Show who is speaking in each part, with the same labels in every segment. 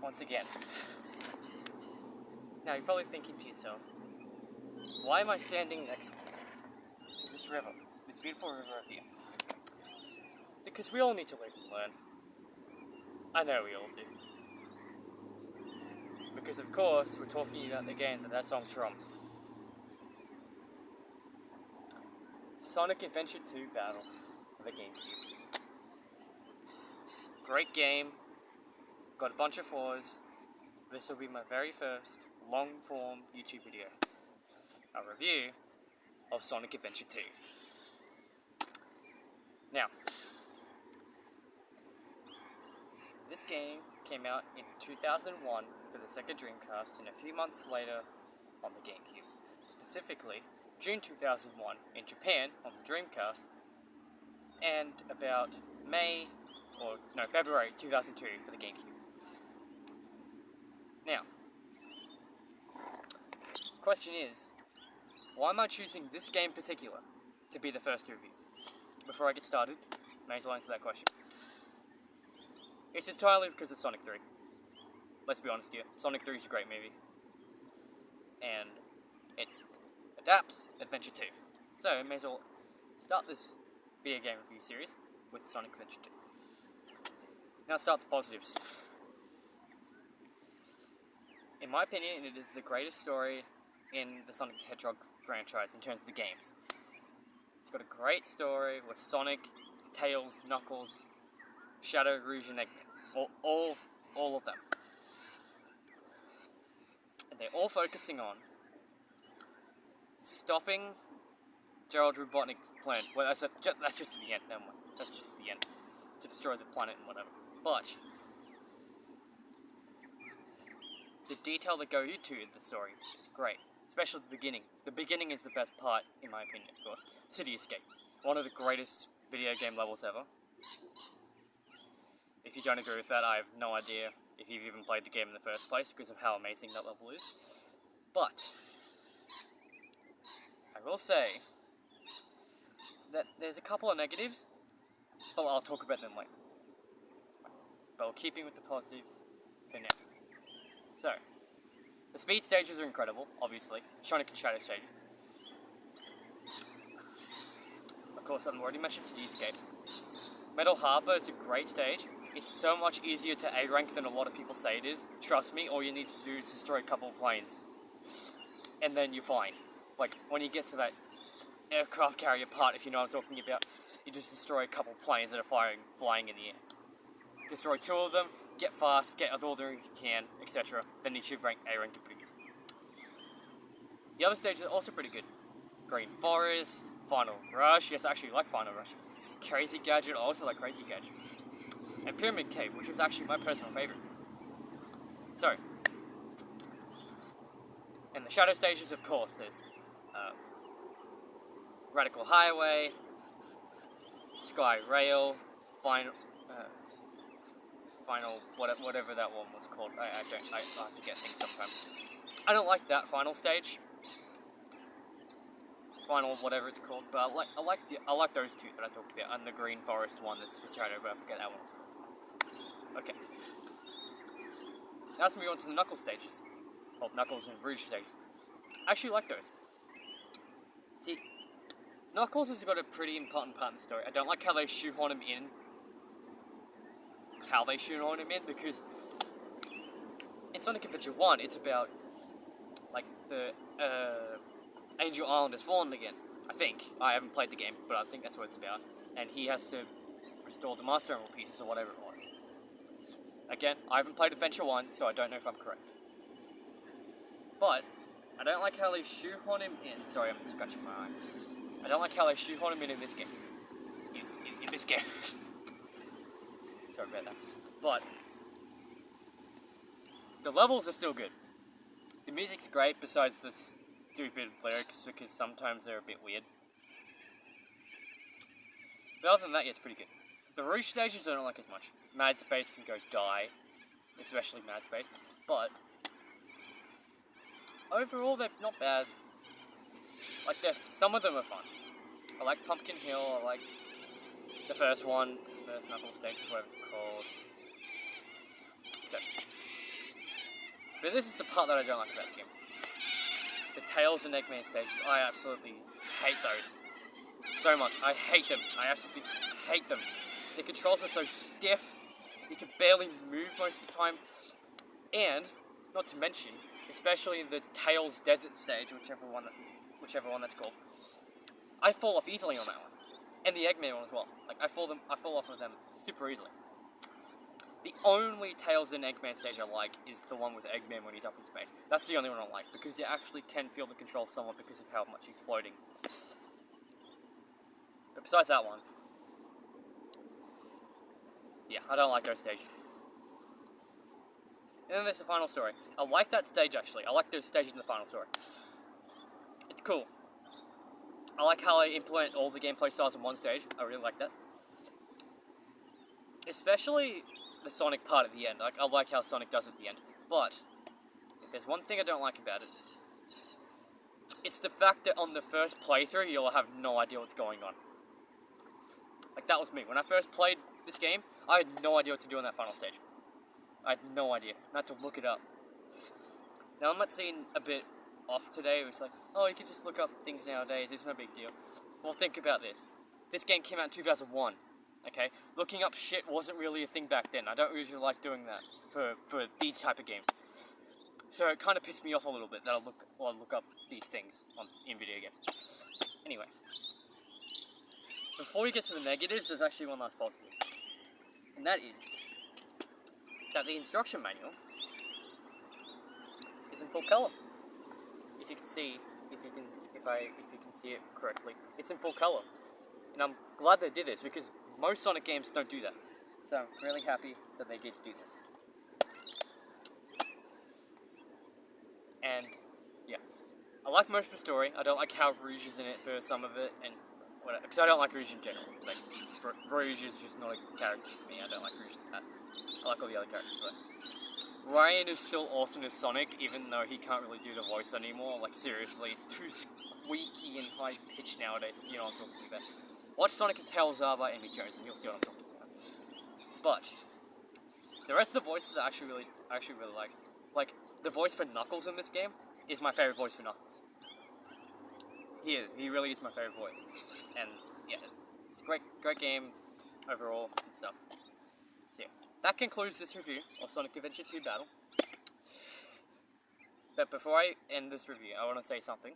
Speaker 1: once again. Now, you're probably thinking to yourself, why am I standing next to this river, this beautiful river here? Because we all need to live and learn. I know we all do. Because of course, we're talking about the game that song's from. Sonic Adventure 2 Battle for the GameCube. Great game. Got a bunch of flaws. This will be my very first long-form YouTube video. A review of Sonic Adventure 2. Now, this game came out in 2001 for the Sega Dreamcast and a few months later on the GameCube. Specifically, June 2001 in Japan on the Dreamcast, and about February 2002 for the GameCube. Now, question is, why am I choosing this game in particular to be the first review? Before I get started, may as well answer that question. It's entirely because of Sonic 3. Let's be honest here, Sonic 3 is a great movie. And it adapts Adventure 2. So, I may as well start this video game review series with Sonic Adventure 2. Now start the positives. In my opinion, it is the greatest story in the Sonic the Hedgehog franchise in terms of the games. It's got a great story with Sonic, Tails, Knuckles, Shadow, Rouge, and Eggman. All of them. And they're all focusing on stopping Gerald Robotnik's plan. Well, that's just the end. Never mind. That's just the end. To destroy the planet and whatever. But the detail that goes into the story is great. Especially the beginning. The beginning is the best part, in my opinion, of course. City Escape. One of the greatest video game levels ever. If you don't agree with that, I have no idea if you've even played the game in the first place because of how amazing that level is. But I will say that there's a couple of negatives, but I'll talk about them later. But we're keeping with the positives for now. So, the speed stages are incredible, obviously. Sonic and Shadow stages. Of course, I've already mentioned City Escape. Metal Harbor is a great stage. It's so much easier to A-rank than a lot of people say it is. Trust me, all you need to do is destroy a couple of planes. And then you're fine. Like, when you get to that aircraft carrier part, if you know what I'm talking about, you just destroy a couple of planes that are flying in the air. Destroy two of them, get fast, get all the rings you can, etc. Then you should rank A-rank it pretty easy. The other stages are also pretty good. Green Forest, Final Rush, yes I actually like Final Rush. Crazy Gadget, I also like Crazy Gadget. And Pyramid Cave, which is actually my personal favourite. So, in the Shadow stages, of course, there's Radical Highway, Sky Rail, Final, whatever that one was called. I forget things sometimes. I don't like that final stage. Final whatever it's called, but I like those two that I talked about, and the Green Forest one that's just right over. I forget that one was called. Okay. Now let's move on to the Knuckles stages. Well, Knuckles and Rouge stages. I actually like those. See, Knuckles has got a pretty important part in the story. I don't like how they shoehorn him in. Because in Sonic Adventure 1, it's about, like, the Angel Island has fallen again. I think. I haven't played the game, but I think that's what it's about. And he has to restore the Master Emerald pieces or whatever it was. Again, I haven't played Adventure 1, so I don't know if I'm correct. But I don't like how they shoehorn him in. Sorry, I'm scratching my eye. I don't like how they shoehorn him in this game. In this game. Sorry about that. But the levels are still good. The music's great besides the stupid lyrics because sometimes they're a bit weird. But other than that, yeah, it's pretty good. The Rouge stages I don't like as much. Mad Space can go die, especially Mad Space. But overall, they're not bad. Like, some of them are fun. I like Pumpkin Hill. I like the first one, the first Knuckles stage, whatever it's called. Etc. But this is the part that I don't like about the game. The Tails and Eggman stages, I absolutely hate those. So much. I hate them. I absolutely hate them. The controls are so stiff, you can barely move most of the time. And, not to mention, especially the Tails Desert stage, whichever one that's called, I fall off easily on that one. And the Eggman one as well. Like, I fall off of them super easily. The only Tails and Eggman stage I like is the one with Eggman when he's up in space. That's the only one I like, because you actually can feel the control somewhat because of how much he's floating. But besides that one, yeah, I don't like those stages. And then there's the final story. I like that stage, actually. I like those stages in the final story. It's cool. I like how I implement all the gameplay styles in one stage. I really like that. Especially the Sonic part at the end. Like, I like how Sonic does at the end. But, if there's one thing I don't like about it, it's the fact that on the first playthrough, you'll have no idea what's going on. Like, that was me. When I first played this game, I had no idea what to do in that final stage. I had no idea. I had to look it up. Now, I'm not seeing a bit off today. It's like, oh, you can just look up things nowadays. It's no big deal. Well, think about this. This game came out in 2001. Okay? Looking up shit wasn't really a thing back then. I don't usually like doing that for these type of games. So it kind of pissed me off a little bit that I'll look up these things in video games. Anyway. Before we get to the negatives, there's actually one last positive. And that is that the instruction manual is in full color. If you can see it correctly, it's in full color. And I'm glad they did this because most Sonic games don't do that. So I'm really happy that they did do this. And yeah, I like most of the story. I don't like how Rouge is in it for some of it, and whatever, because I don't like Rouge in general. Like, Rouge is just not a character for me. I don't like Rouge. I like all the other characters, but Ryan is still awesome as Sonic, even though he can't really do the voice anymore. Like, seriously, it's too squeaky and high-pitched nowadays, if you know what I'm talking about. Watch Sonic and Tails are by Amy Jones, and you'll see what I'm talking about. But the rest of the voices I actually really like. Like, the voice for Knuckles in this game is my favorite voice for Knuckles. He is. He really is my favorite voice. And, yeah, it's a great game overall and stuff. So, yeah. That concludes this review of Sonic Adventure 2 Battle. But before I end this review, I want to say something.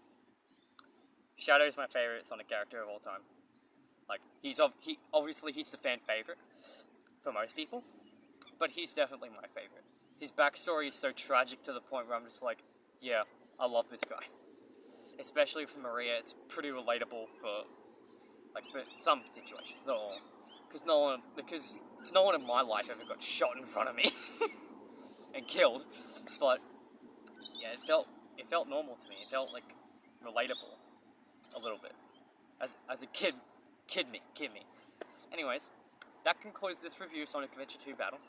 Speaker 1: Shadow is my favorite Sonic character of all time. Like, obviously he's the fan favorite for most people, but he's definitely my favorite. His backstory is so tragic to the point where I'm just like, yeah, I love this guy. Especially for Maria, it's pretty relatable for some situations, not all. Because no one in my life ever got shot in front of me and killed. But yeah, it felt normal to me. It felt like relatable a little bit as a kid me. Anyways, that concludes this review of Sonic Adventure 2 Battle.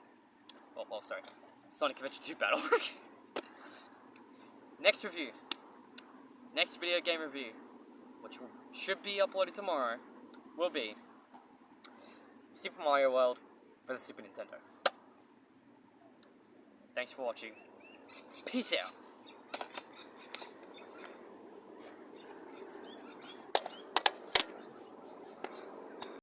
Speaker 1: Sorry, Sonic Adventure 2 Battle. Next video game review, which should be uploaded tomorrow, will be Super Mario World for the Super Nintendo. Thanks for watching. Peace out.